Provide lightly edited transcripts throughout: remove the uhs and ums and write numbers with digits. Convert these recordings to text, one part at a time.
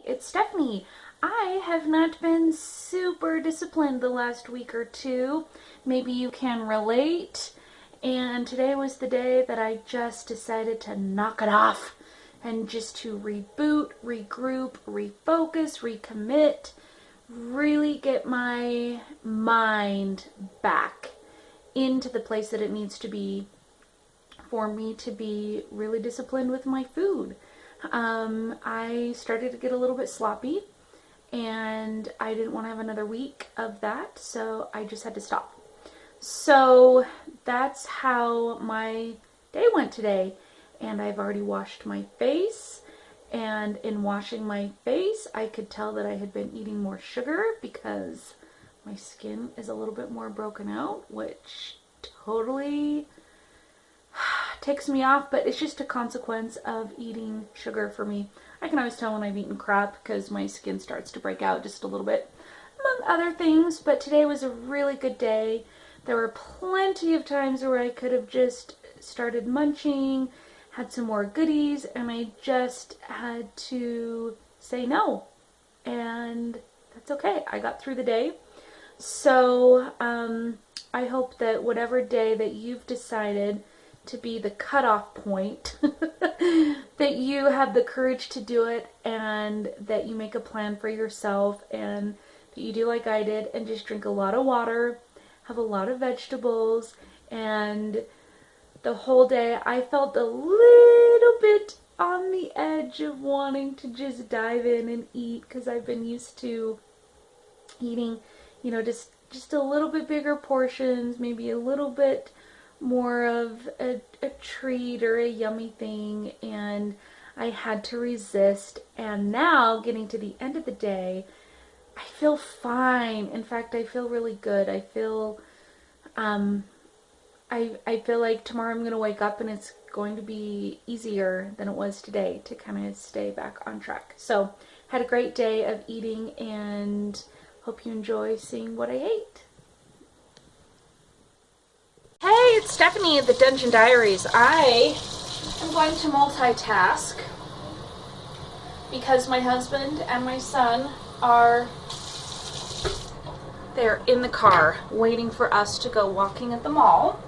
it's Stephanie. I have not been super disciplined the last week or two. Maybe you can relate. And today was the day that I just decided to knock it off and just to reboot, regroup, refocus, recommit, really get my mind back into the place that it needs to be for me to be really disciplined with my food. I started to get a little bit sloppy and I didn't want to have another week of that, so I just had to stop. So that's how my day went today, and I've already washed my face, and in washing my face I could tell that I had been eating more sugar because my skin is a little bit more broken out, which totally takes me off, but it's just a consequence of eating sugar for me. I can always tell when I've eaten crap because my skin starts to break out just a little bit, among other things. But today was a really good day. There were plenty of times where I could have just started munching, had some more goodies, and I just had to say no. And that's okay. I got through the day. So I hope that whatever day that you've decided to be the cutoff point, that you have the courage to do it, and that you make a plan for yourself, and that you do like I did and just drink a lot of water, have a lot of vegetables. And the whole day I felt a little bit on the edge of wanting to just dive in and eat, because I've been used to eating, just a little bit bigger portions, maybe a little bit more of a treat or a yummy thing, and I had to resist. And now, getting to the end of the day, I feel fine. In fact, I feel really good. I feel I feel like tomorrow I'm going to wake up and it's going to be easier than it was today to kind of stay back on track. So, had a great day of eating, and hope you enjoy seeing what I ate. Hey, it's Stephanie at the Dungeon Diaries. I am going to multitask because my husband and my son they're in the car waiting for us to go walking at the mall.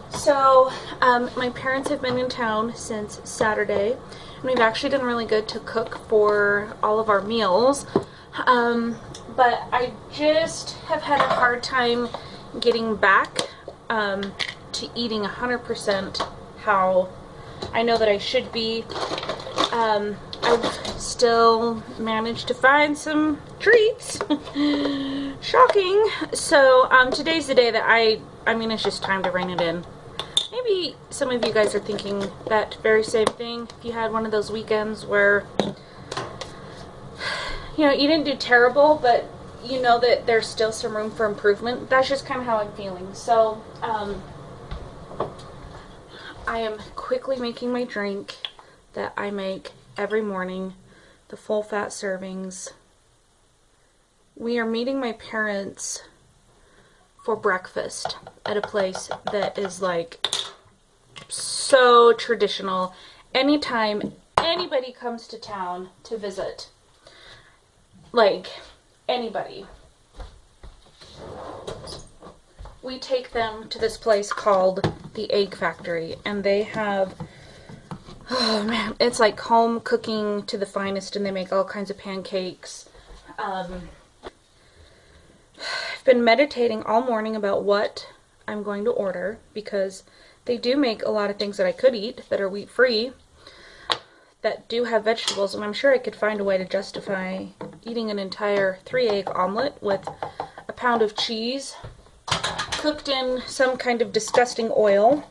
So my parents have been in town since Saturday, and we've actually done really good to cook for all of our meals. But I just have had a hard time getting back to eating 100% how I know that I should be. I've still managed to find some treats. Shocking. So today's the day that I mean, it's just time to rein it in. Maybe some of you guys are thinking that very same thing. If you had one of those weekends where you didn't do terrible, but you know that there's still some room for improvement. That's just kind of how I'm feeling. So I am quickly making my drink that I make every morning, the full fat servings. We are meeting my parents for breakfast at a place that is like so traditional. Anytime anybody comes to town to visit, like anybody, we take them to this place called the Egg Factory, and they have, oh man, it's like home cooking to the finest, and they make all kinds of pancakes. I've been meditating all morning about what I'm going to order, because they do make a lot of things that I could eat that are wheat-free, that do have vegetables, and I'm sure I could find a way to justify eating an entire 3-egg omelet with a pound of cheese cooked in some kind of disgusting oil,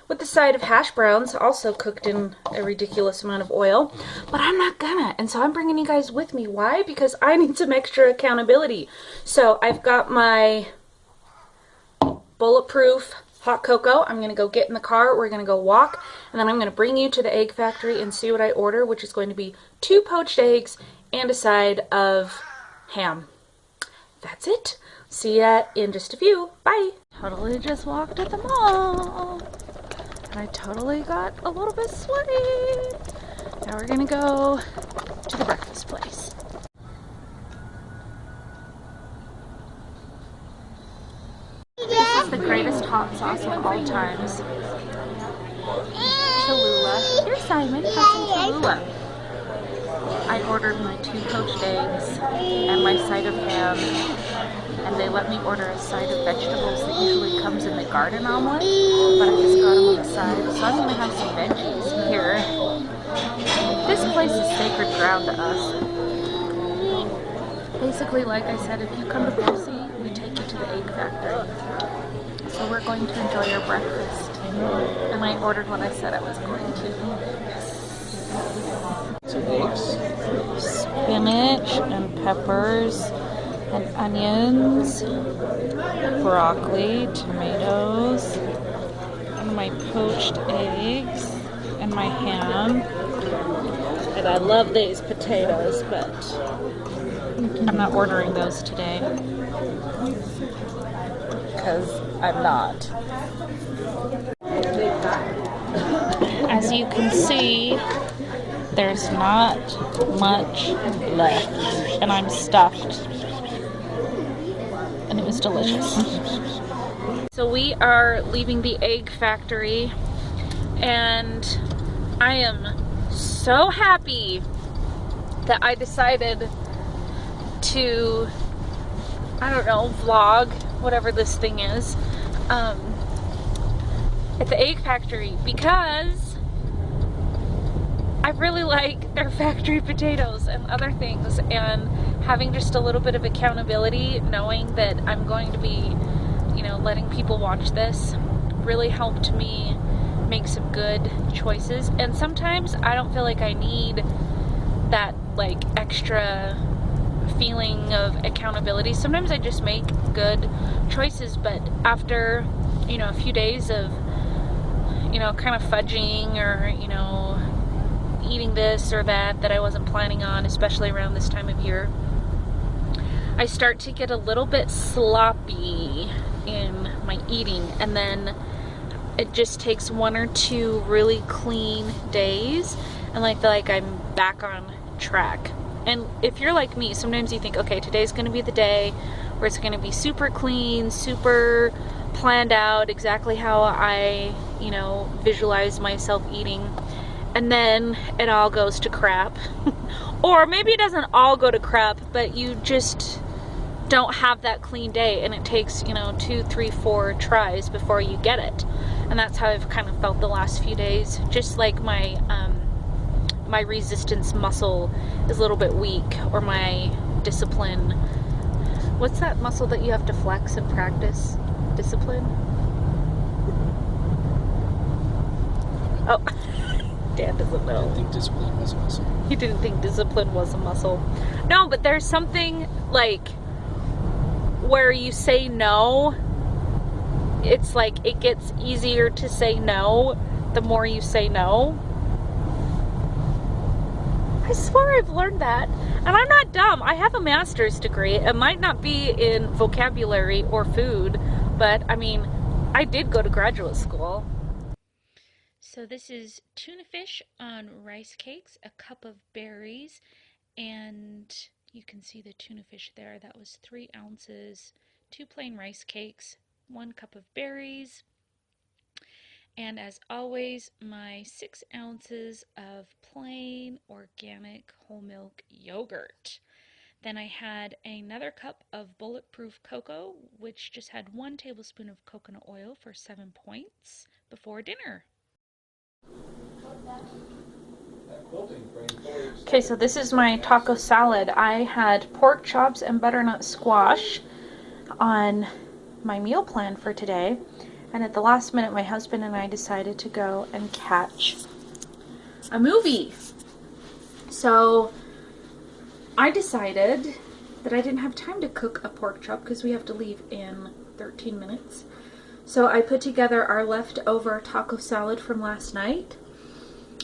with the side of hash browns also cooked in a ridiculous amount of oil. But I'm not gonna, and so I'm bringing you guys with me. Why? Because I need some extra accountability. So I've got my bulletproof hot cocoa. I'm gonna go get in the car, we're gonna go walk, and then I'm gonna bring you to the Egg Factory and see what I order, which is going to be 2 poached eggs and a side of ham. That's it. See ya in just a few. Bye. Totally just walked at the mall. And I totally got a little bit sweaty. Now we're gonna go to the breakfast place. hot sauce at all times. Cholula. Here's Simon, have some Cholula. I ordered my 2 poached eggs and my side of ham, and they let me order a side of vegetables that usually comes in the garden omelet, but I just got them on the side, so I'm going to have some veggies here. This place is sacred ground to us. Basically, like I said, if you come to Boise, we take you to the egg factory. So we're going to enjoy our breakfast. And I ordered what I said I was going to. Some eggs. Spinach and peppers and onions, broccoli, tomatoes, and my poached eggs, and my ham. And I love these potatoes, but I'm not ordering those today. Because I'm not. As you can see, there's not much left, and I'm stuffed. And it was delicious. So we are leaving the egg factory, and I am so happy that I decided to, I don't know, vlog, whatever this thing is, at the egg factory, because I really like their factory potatoes and other things, and having just a little bit of accountability, knowing that I'm going to be, you know, letting people watch this, really helped me make some good choices. And sometimes I don't feel like I need that like extra feeling of accountability. Sometimes I just make good choices, but after, you know, a few days of, you know, kind of fudging or, you know, eating this or that I wasn't planning on, especially around this time of year, I start to get a little bit sloppy in my eating, and then it just takes 1 or 2 really clean days and like I'm back on track. And if you're like me, sometimes you think, okay, today's gonna be the day where it's gonna be super clean, super planned out, exactly how I, you know, visualize myself eating. And then it all goes to crap. Or maybe it doesn't all go to crap, but you just don't have that clean day, and it takes, you know, 2, 3, 4 tries before you get it. And that's how I've kind of felt the last few days. Just like my my resistance muscle is a little bit weak, or my discipline. What's that muscle that you have to flex and practice? Discipline? Oh, Dan doesn't know. I didn't think discipline was a muscle. He didn't think discipline was a muscle. No, but there's something like where you say no, it's like it gets easier to say no the more you say no. I swear I've learned that. And I'm not dumb. I have a master's degree. It might not be in vocabulary or food, but I mean, I did go to graduate school. So this is tuna fish on rice cakes, a cup of berries, and you can see the tuna fish there. That was 3 ounces, 2 plain rice cakes, 1 cup of berries, and as always, my 6 ounces of plain organic whole milk yogurt. Then I had another cup of bulletproof cocoa, which just had 1 tablespoon of coconut oil for 7 points before dinner. Okay, so this is my taco salad. I had pork chops and butternut squash on my meal plan for today. And at the last minute, my husband and I decided to go and catch a movie. So I decided that I didn't have time to cook a pork chop because we have to leave in 13 minutes. So I put together our leftover taco salad from last night.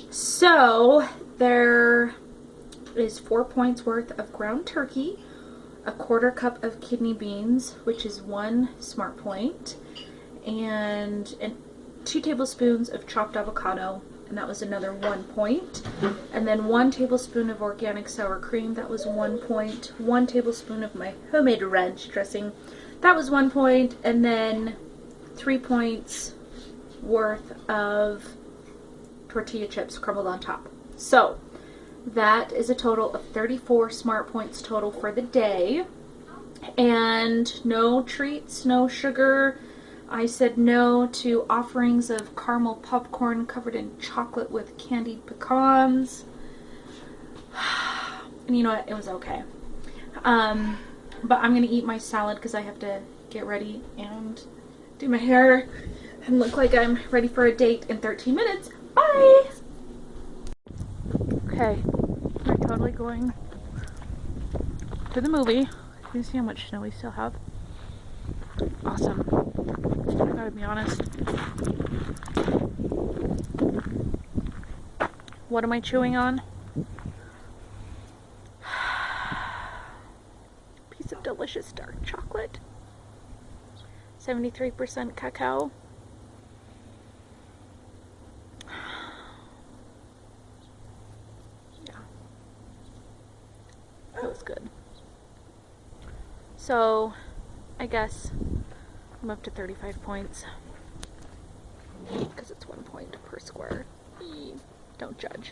So there is 4 points worth of ground turkey, a 1/4 cup of kidney beans, which is 1 smart point, and 2 tablespoons of chopped avocado, and that was another 1 point. And then 1 tablespoon of organic sour cream, that was 1 point. 1 tablespoon of my homemade ranch dressing, that was 1 point. And then 3 points worth of tortilla chips crumbled on top. So that is a total of 34 smart points total for the day. And no treats, no sugar. I said no to offerings of caramel popcorn covered in chocolate with candied pecans. And you know what? It was okay. But I'm going to eat my salad because I have to get ready and do my hair and look like I'm ready for a date in 13 minutes. Bye! Okay, we're totally going to the movie. You see how much snow we still have? Awesome. I gotta be honest. What am I chewing on? Piece of delicious dark chocolate. 73% cacao. Yeah. That was good. So, I guess I'm up to 35 points. Because it's 1 point per square. Don't judge.